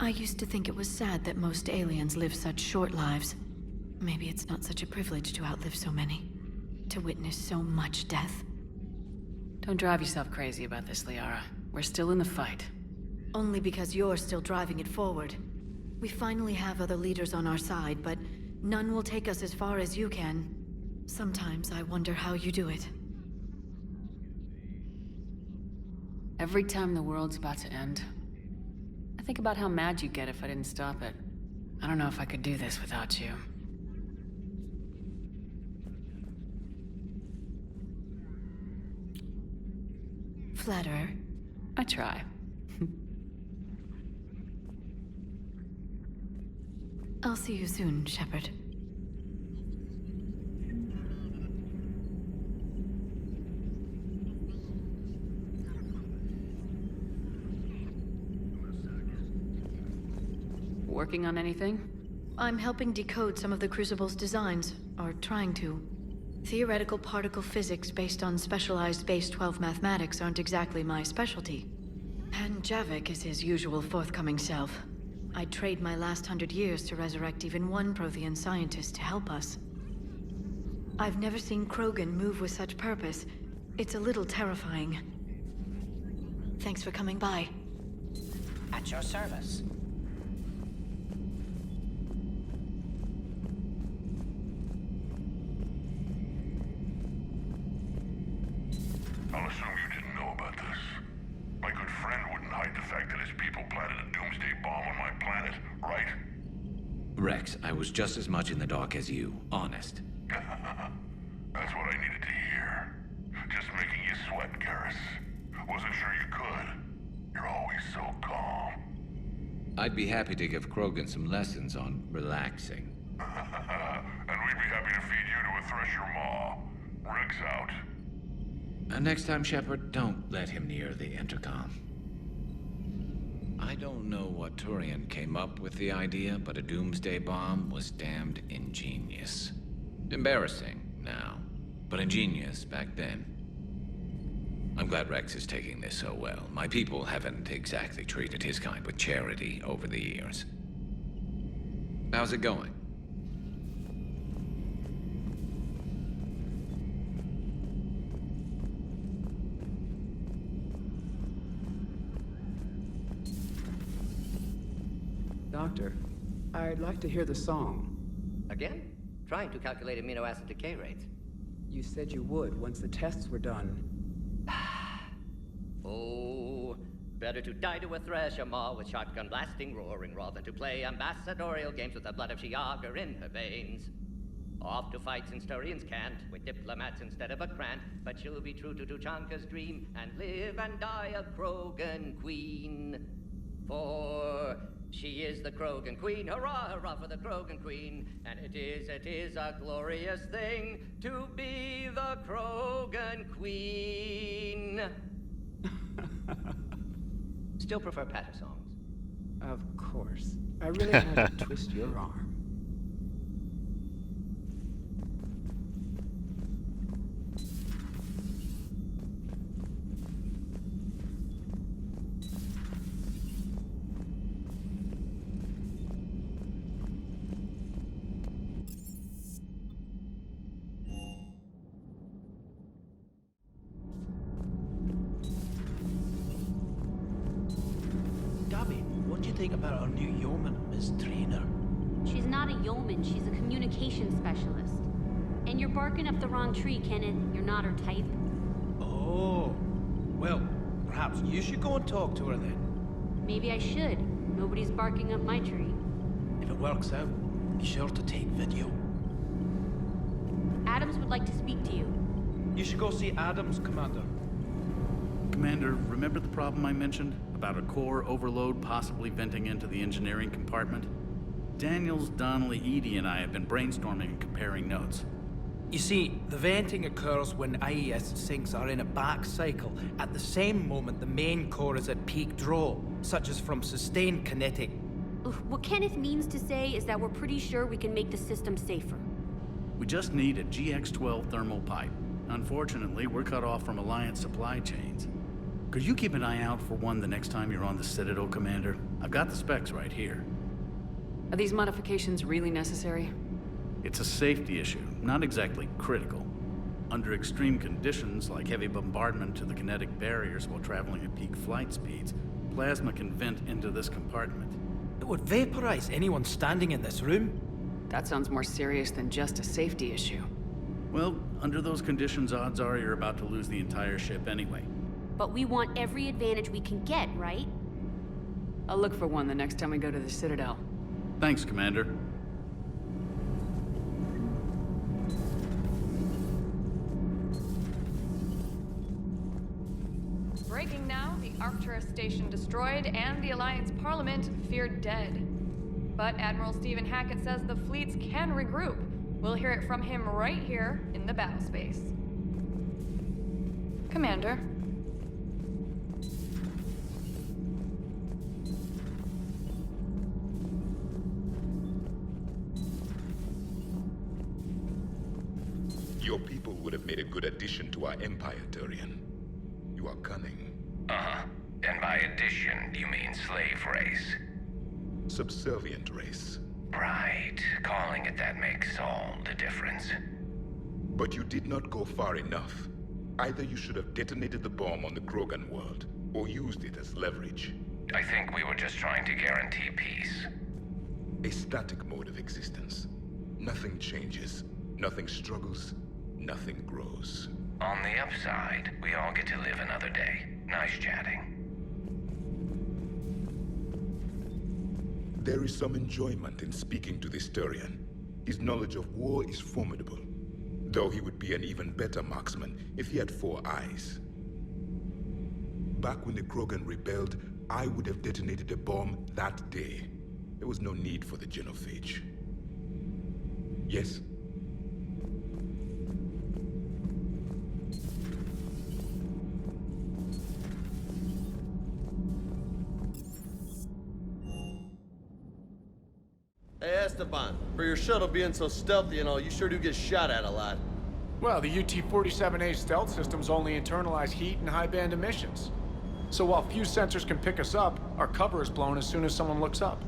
I used to think it was sad that most aliens live such short lives. Maybe it's not such a privilege to outlive so many. To witness so much death. Don't drive yourself crazy about this, Liara. We're still in the fight. Only because you're still driving it forward. We finally have other leaders on our side, but none will take us as far as you can. Sometimes I wonder how you do it. Every time the world's about to end, I think about how mad you'd get if I didn't stop it. I don't know if I could do this without you. flatterer. I try. I'll see you soon, Shepard. Working on anything? I'm helping decode some of the Crucible's designs, or trying to. Theoretical particle physics based on specialized Base 12 mathematics aren't exactly my specialty. And Javik is his usual forthcoming self. I'd trade my last 100 years to resurrect even one Prothean scientist to help us. I've never seen Krogan move with such purpose. It's a little terrifying. Thanks for coming by. At your service. I'll assume you didn't know about this. My good friend wouldn't hide the fact that his people planted a doomsday bomb on my planet, right? Rex, I was just as much in the dark as you. Honest. That's what I needed to hear. Just making you sweat, Garrus. Wasn't sure you could. You're always so calm. I'd be happy to give Krogan some lessons on relaxing. And we'd be happy to feed you to a Thresher maw. Rex out. Next time, Shepard, don't let him near the intercom. I don't know what Turian came up with the idea, but a doomsday bomb was damned ingenious. Embarrassing now, but ingenious back then. I'm glad Rex is taking this so well. My people haven't exactly treated his kind with charity over the years. How's it going? Doctor, I'd like to hear the song. Again? Trying to calculate amino acid decay rates. You said you would once the tests were done. Oh, better to die to a Thresher maw with shotgun blasting roaring rather than to play ambassadorial games with the blood of Shiagar in her veins. Off to fight since Turians can't, with diplomats instead of a Krant, but she'll be true to Tuchanka's dream and live and die a Krogan queen. For she is the Krogan queen, hurrah, hurrah for the Krogan queen, and it is a glorious thing to be the Krogan queen. Still prefer patter songs. Of course. I really had to twist your arm. What do you think about our new yeoman, Miss Traynor? She's not a yeoman, she's a communication specialist. And you're barking up the wrong tree, Kenneth. You're not her type. Oh. Well, perhaps you should go and talk to her then. Maybe I should. Nobody's barking up my tree. If it works out, be sure to take video. Adams would like to speak to you. You should go see Adams, Commander. Commander, remember the problem I mentioned? About a core overload possibly venting into the engineering compartment? Daniels, Donnelly, Edie, and I have been brainstorming and comparing notes. You see, the venting occurs when IES sinks are in a back cycle, at the same moment the main core is at peak draw, such as from sustained kinetic. What Kenneth means to say is that we're pretty sure we can make the system safer. We just need a GX-12 thermal pipe. Unfortunately, we're cut off from Alliance supply chains. Could you keep an eye out for one the next time you're on the Citadel, Commander? I've got the specs right here. Are these modifications really necessary? It's a safety issue, not exactly critical. Under extreme conditions, like heavy bombardment to the kinetic barriers while traveling at peak flight speeds, plasma can vent into this compartment. It would vaporize anyone standing in this room. That sounds more serious than just a safety issue. Well, under those conditions, odds are you're about to lose the entire ship anyway. But we want every advantage we can get, right? I'll look for one the next time we go to the Citadel. Thanks, Commander. Breaking now, the Arcturus station destroyed and the Alliance Parliament feared dead. But Admiral Stephen Hackett says the fleets can regroup. We'll hear it from him right here in the battle space. Commander. Your people would have made a good addition to our empire, Turian. You are cunning. Uh-huh. And by addition, you mean slave race? Subservient race. Right. Calling it that makes all the difference. But you did not go far enough. Either you should have detonated the bomb on the Krogan world, or used it as leverage. I think we were just trying to guarantee peace. A static mode of existence. Nothing changes, nothing struggles, nothing grows. On the upside, we all get to live another day. Nice chatting. There is some enjoyment in speaking to this Turian. His knowledge of war is formidable, though he would be an even better marksman if he had 4 eyes. Back when the Krogan rebelled, I would have detonated a bomb that day. There was no need for the genophage. Yes? Hey, Esteban, for your shuttle being so stealthy and all, you sure do get shot at a lot. Well, the UT-47A stealth systems only internalize heat and high-band emissions. So while few sensors can pick us up, our cover is blown as soon as someone looks up.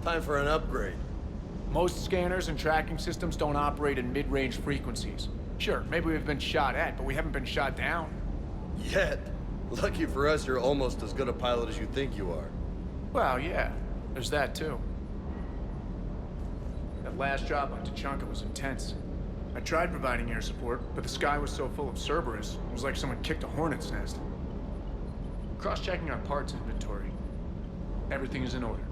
Time for an upgrade. Most scanners and tracking systems don't operate in mid-range frequencies. Sure, maybe we've been shot at, but we haven't been shot down. Yet. Lucky for us, you're almost as good a pilot as you think you are. Well, yeah, there's that too. That last job on Tuchanka was intense. I tried providing air support, but the sky was so full of Cerberus, it was like someone kicked a hornet's nest. Cross-checking our parts inventory. Everything is in order.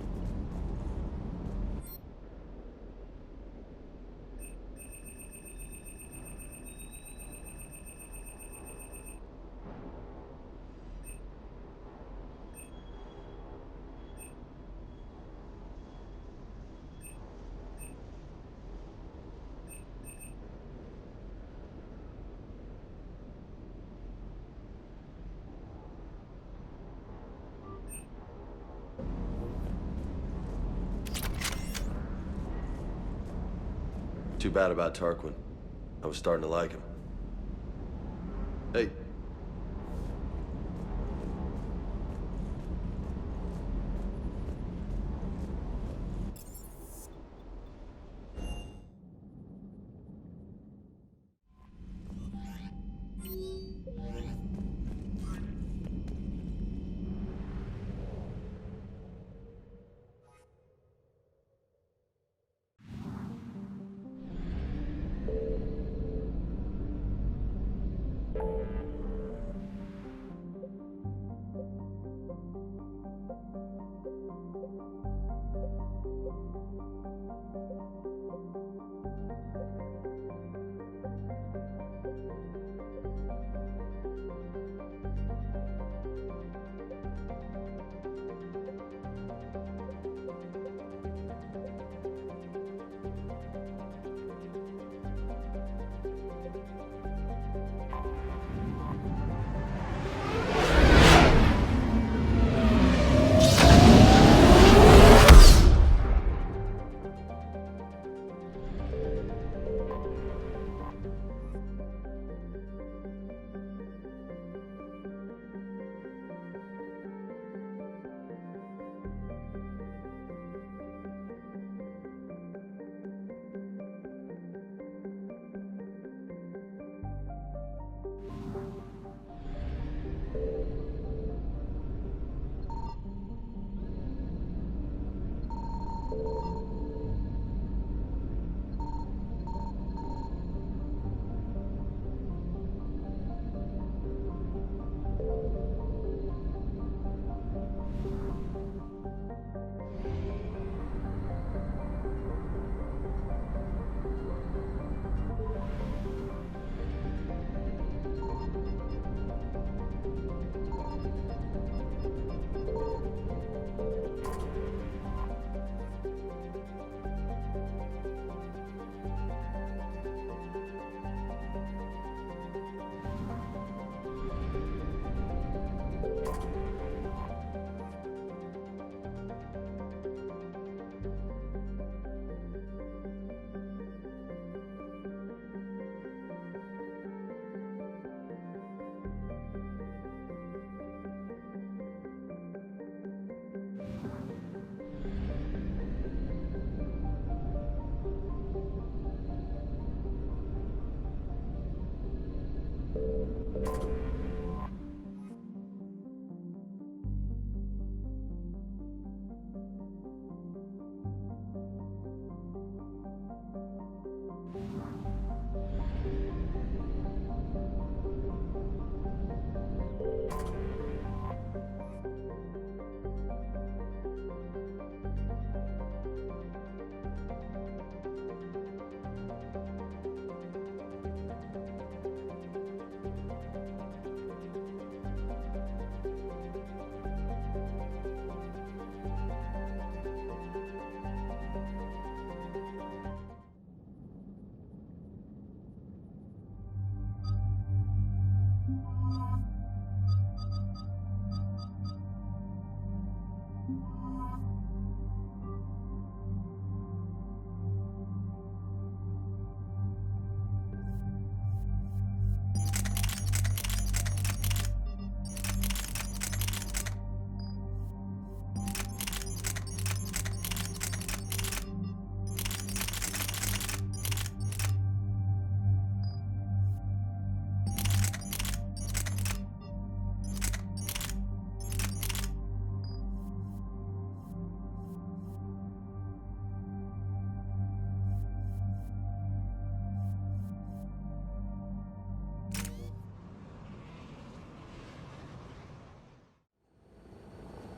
Too bad about Tarquin. I was starting to like him. Hey.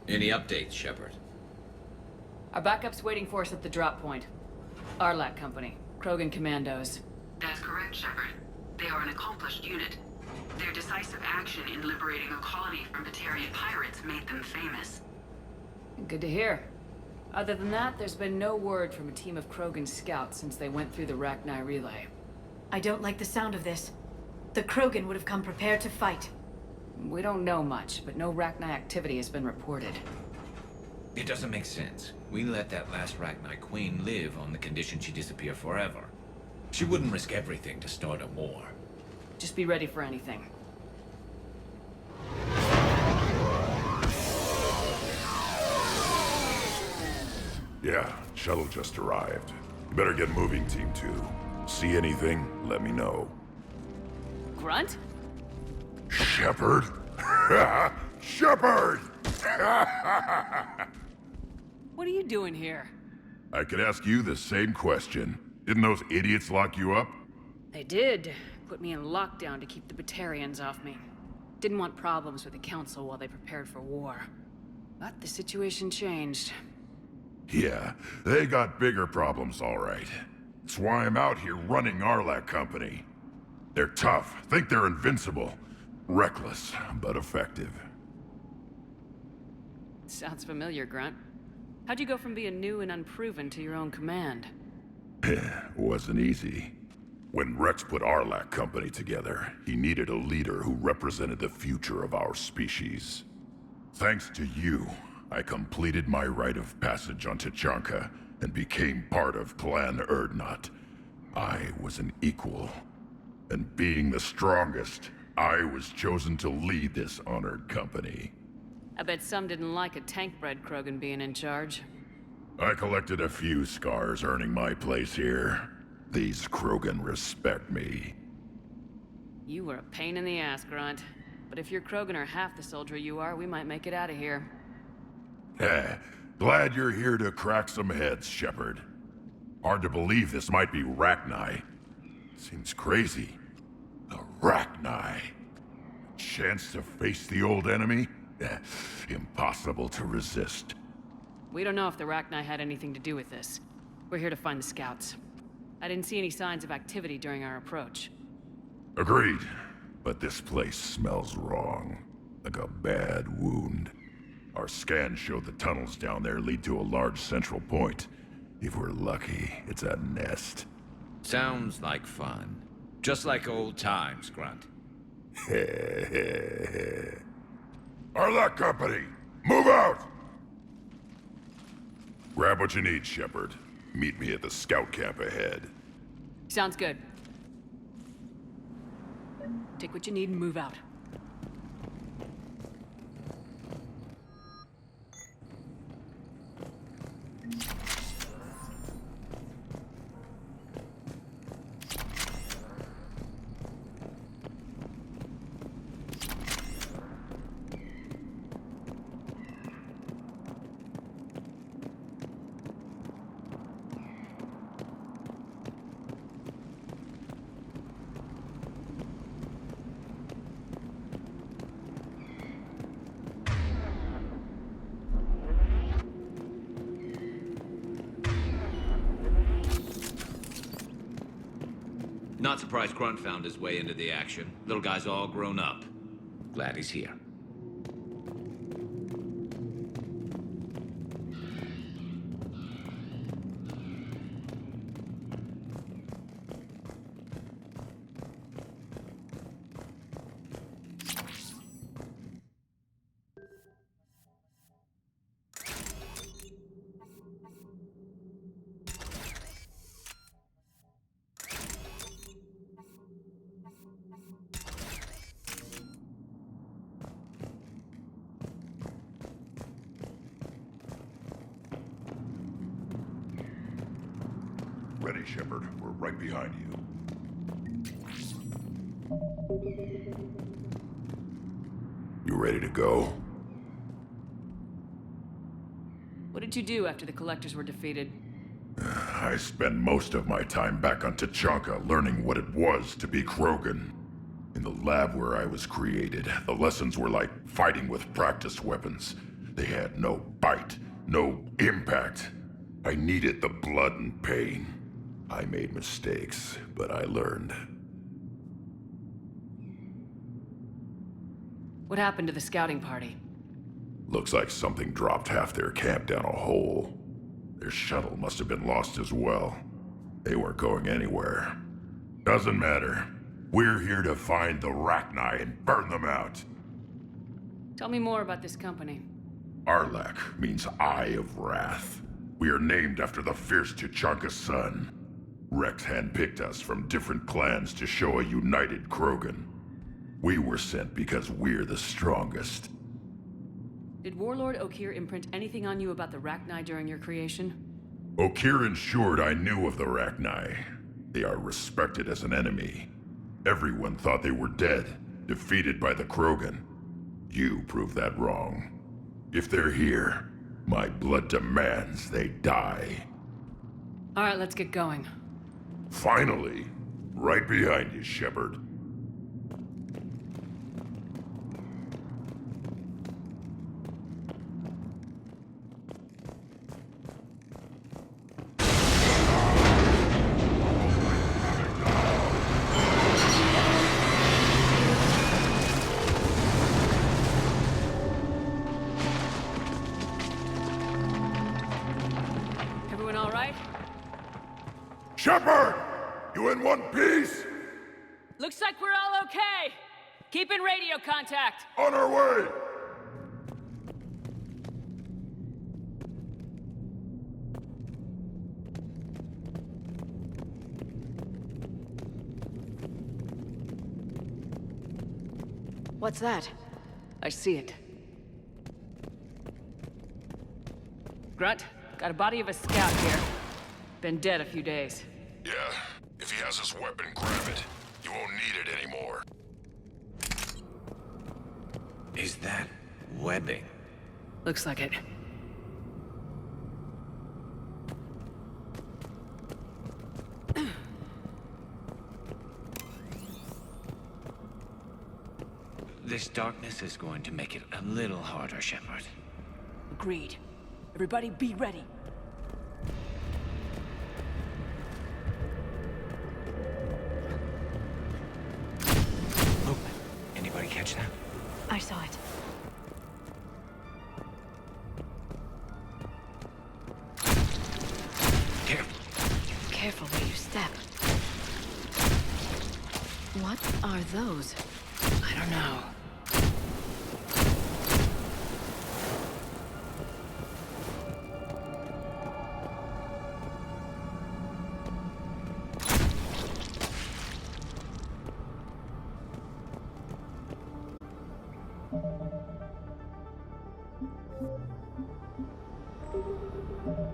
Any updates, Shepard? Our backup's waiting for us at the drop point. Arlac Company, Krogan Commandos. That's correct, Shepard. They are an accomplished unit. Their decisive action in liberating a colony from Batarian pirates made them famous. Good to hear. Other than that, there's been no word from a team of Krogan scouts since they went through the Rachni relay. I don't like the sound of this. The Krogan would have come prepared to fight. We don't know much, but no Rachni activity has been reported. It doesn't make sense. We let that last Rachni queen live on the condition she disappear forever. She wouldn't risk everything to start a war. Just be ready for anything. Yeah, shuttle just arrived. You better get moving, Team 2. See anything, let me know. Grunt? Shepard? Shepard! What are you doing here? I could ask you the same question. Didn't those idiots lock you up? They did. Put me in lockdown to keep the Batarians off me. Didn't want problems with the Council while they prepared for war. But the situation changed. Yeah, they got bigger problems, all right. That's why I'm out here running Arlac Company. They're tough, think they're invincible. Reckless, but effective. Sounds familiar, Grunt. How'd you go from being new and unproven to your own command? Wasn't easy. When Rex put Arlac Company together, he needed a leader who represented the future of our species. Thanks to you, I completed my rite of passage on Tuchanka and became part of Clan Urdnot. I was an equal. And being the strongest, I was chosen to lead this honored company. I bet some didn't like a tank-bred Krogan being in charge. I collected a few scars earning my place here. These Krogan respect me. You were a pain in the ass, Grunt. But if your Krogan are half the soldier you are, we might make it out of here. Glad you're here to crack some heads, Shepard. Hard to believe this might be Rachni. Seems crazy. The Rachni. Chance to face the old enemy? Impossible to resist. We don't know if the Rachni had anything to do with this. We're here to find the scouts. I didn't see any signs of activity during our approach. Agreed. But this place smells wrong. Like a bad wound. Our scans showed the tunnels down there lead to a large central point. If we're lucky, it's a nest. Sounds like fun. Just like old times, Grunt. Arlac Company, move out! Grab what you need, Shepard. Meet me at the scout camp ahead. Sounds good. Take what you need and move out. Not surprised Grunt found his way into the action. Little guy's all grown up. Glad he's here. Ready, Shepard. We're right behind you. You ready to go? What did you do after the Collectors were defeated? I spent most of my time back on Tuchanka learning what it was to be Krogan. In the lab where I was created, the lessons were like fighting with practiced weapons. They had no bite, no impact. I needed the blood and pain. I made mistakes, but I learned. What happened to the scouting party? Looks like something dropped half their camp down a hole. Their shuttle must have been lost as well. They weren't going anywhere. Doesn't matter. We're here to find the Rachni and burn them out. Tell me more about this company. Arlak means Eye of Wrath. We are named after the fierce Tuchanka son. Rex handpicked us from different clans to show a united Krogan. We were sent because we're the strongest. Did Warlord Okeer imprint anything on you about the Rachni during your creation? Okeer ensured I knew of the Rachni. They are respected as an enemy. Everyone thought they were dead, defeated by the Krogan. You proved that wrong. If they're here, my blood demands they die. All right, let's get going. Finally! Right behind you, Shepard. Everyone all right? Shepard! You in one piece? Looks like we're all okay. Keep in radio contact. On our way! What's that? I see it. Grunt, got a body of a scout here. Been dead a few days. Yeah, if he has his weapon, grab it. You won't need it anymore. Is that webbing? Looks like it. This darkness is going to make it a little harder, Shepard. Agreed. Everybody be ready. Oh, anybody catch that? I saw it. Careful. Careful where you step. What are those? I don't know.